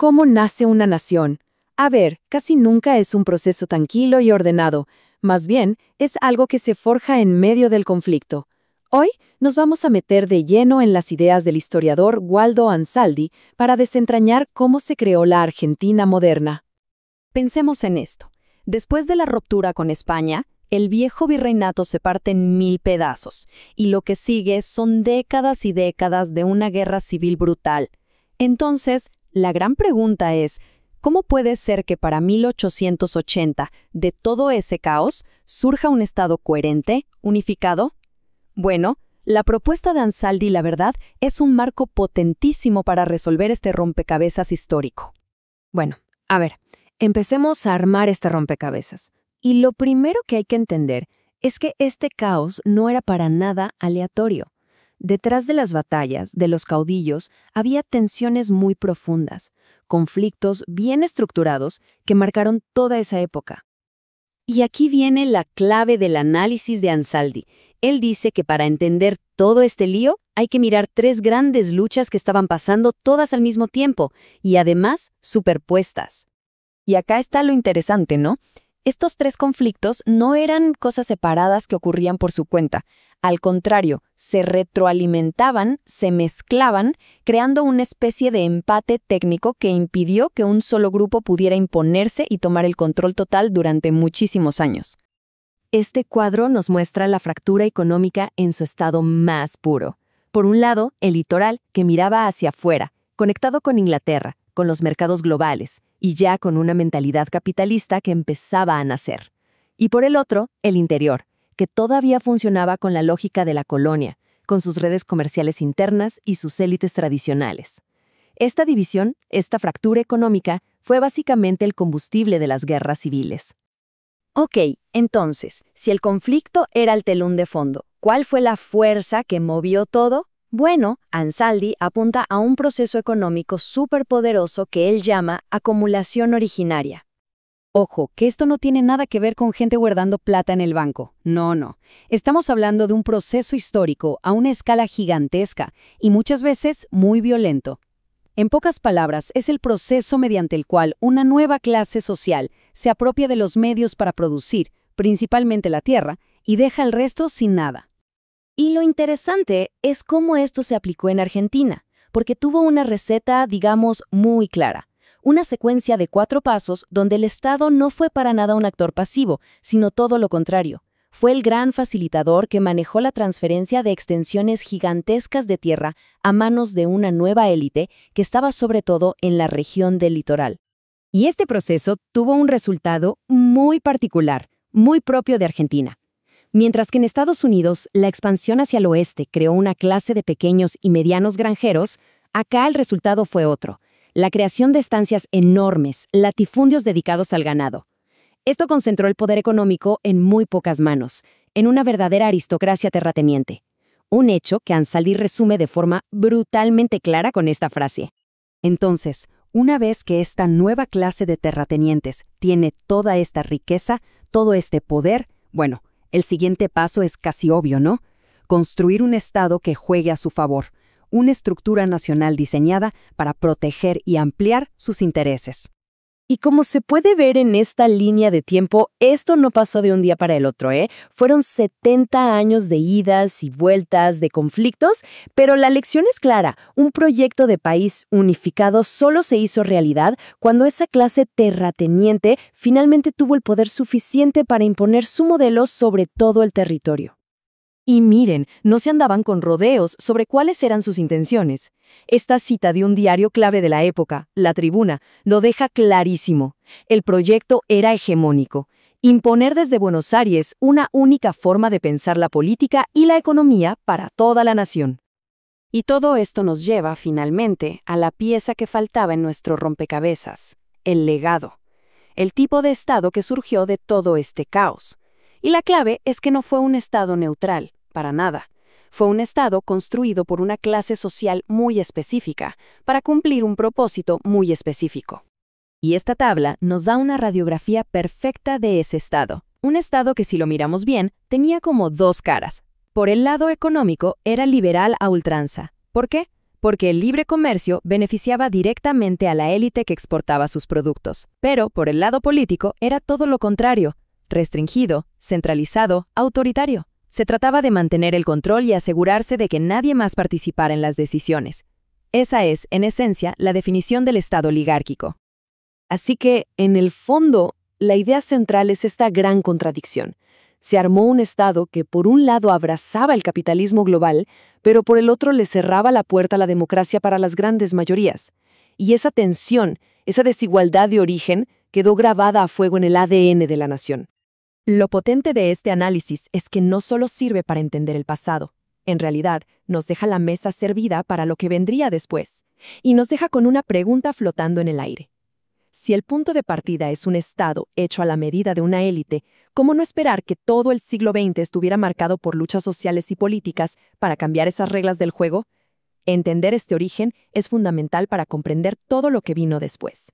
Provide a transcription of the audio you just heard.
¿Cómo nace una nación? A ver, casi nunca es un proceso tranquilo y ordenado, más bien es algo que se forja en medio del conflicto. Hoy nos vamos a meter de lleno en las ideas del historiador Waldo Ansaldi para desentrañar cómo se creó la Argentina moderna. Pensemos en esto. Después de la ruptura con España, el viejo virreinato se parte en 1000 pedazos, y lo que sigue son décadas y décadas de una guerra civil brutal. Entonces, la gran pregunta es, ¿cómo puede ser que para 1880, de todo ese caos, surja un Estado coherente, unificado? Bueno, la propuesta de Ansaldi, la verdad, es un marco potentísimo para resolver este rompecabezas histórico. Bueno, a ver, empecemos a armar este rompecabezas. Y lo primero que hay que entender es que este caos no era para nada aleatorio. Detrás de las batallas, de los caudillos, había tensiones muy profundas, conflictos bien estructurados que marcaron toda esa época. Y aquí viene la clave del análisis de Ansaldi. Él dice que para entender todo este lío hay que mirar 3 grandes luchas que estaban pasando todas al mismo tiempo y además superpuestas. Y acá está lo interesante, ¿no? Estos 3 conflictos no eran cosas separadas que ocurrían por su cuenta. Al contrario, se retroalimentaban, se mezclaban, creando una especie de empate técnico que impidió que un solo grupo pudiera imponerse y tomar el control total durante muchísimos años. Este cuadro nos muestra la fractura económica en su estado más puro. Por un lado, el litoral, que miraba hacia afuera, conectado con Inglaterra, con los mercados globales, y ya con una mentalidad capitalista que empezaba a nacer. Y por el otro, el interior, que todavía funcionaba con la lógica de la colonia, con sus redes comerciales internas y sus élites tradicionales. Esta división, esta fractura económica, fue básicamente el combustible de las guerras civiles. Ok, entonces, si el conflicto era el telón de fondo, ¿cuál fue la fuerza que movió todo? Bueno, Ansaldi apunta a un proceso económico superpoderoso que él llama acumulación originaria. Ojo, que esto no tiene nada que ver con gente guardando plata en el banco. No. Estamos hablando de un proceso histórico a una escala gigantesca y muchas veces muy violento. En pocas palabras, es el proceso mediante el cual una nueva clase social se apropia de los medios para producir, principalmente la tierra, y deja el resto sin nada. Y lo interesante es cómo esto se aplicó en Argentina, porque tuvo una receta, digamos, muy clara. Una secuencia de 4 pasos donde el Estado no fue para nada un actor pasivo, sino todo lo contrario. Fue el gran facilitador que manejó la transferencia de extensiones gigantescas de tierra a manos de una nueva élite que estaba sobre todo en la región del litoral. Y este proceso tuvo un resultado muy particular, muy propio de Argentina. Mientras que en Estados Unidos la expansión hacia el oeste creó una clase de pequeños y medianos granjeros, acá el resultado fue otro. La creación de estancias enormes, latifundios dedicados al ganado. Esto concentró el poder económico en muy pocas manos, en una verdadera aristocracia terrateniente. Un hecho que Ansaldi resume de forma brutalmente clara con esta frase. Entonces, una vez que esta nueva clase de terratenientes tiene toda esta riqueza, todo este poder, bueno, el siguiente paso es casi obvio, ¿no? Construir un Estado que juegue a su favor, una estructura nacional diseñada para proteger y ampliar sus intereses. Y como se puede ver en esta línea de tiempo, esto no pasó de un día para el otro, ¿eh? Fueron 70 años de idas y vueltas, de conflictos, pero la lección es clara. Un proyecto de país unificado solo se hizo realidad cuando esa clase terrateniente finalmente tuvo el poder suficiente para imponer su modelo sobre todo el territorio. Y miren, no se andaban con rodeos sobre cuáles eran sus intenciones. Esta cita de un diario clave de la época, La Tribuna, lo deja clarísimo. El proyecto era hegemónico. Imponer desde Buenos Aires una única forma de pensar la política y la economía para toda la nación. Y todo esto nos lleva, finalmente, a la pieza que faltaba en nuestro rompecabezas, el legado. El tipo de Estado que surgió de todo este caos. Y la clave es que no fue un Estado neutral, para nada. Fue un Estado construido por una clase social muy específica, para cumplir un propósito muy específico. Y esta tabla nos da una radiografía perfecta de ese Estado. Un Estado que, si lo miramos bien, tenía como 2 caras. Por el lado económico, era liberal a ultranza. ¿Por qué? porque el libre comercio beneficiaba directamente a la élite que exportaba sus productos. Pero, por el lado político, era todo lo contrario: restringido, centralizado, autoritario. Se trataba de mantener el control y asegurarse de que nadie más participara en las decisiones. Esa es, en esencia, la definición del Estado oligárquico. Así que, en el fondo, la idea central es esta gran contradicción. Se armó un Estado que por un lado abrazaba el capitalismo global, pero por el otro le cerraba la puerta a la democracia para las grandes mayorías. Y esa tensión, esa desigualdad de origen, quedó grabada a fuego en el ADN de la nación. Lo potente de este análisis es que no solo sirve para entender el pasado. En realidad, nos deja la mesa servida para lo que vendría después. Y nos deja con una pregunta flotando en el aire. Si el punto de partida es un Estado hecho a la medida de una élite, ¿cómo no esperar que todo el siglo XX estuviera marcado por luchas sociales y políticas para cambiar esas reglas del juego? Entender este origen es fundamental para comprender todo lo que vino después.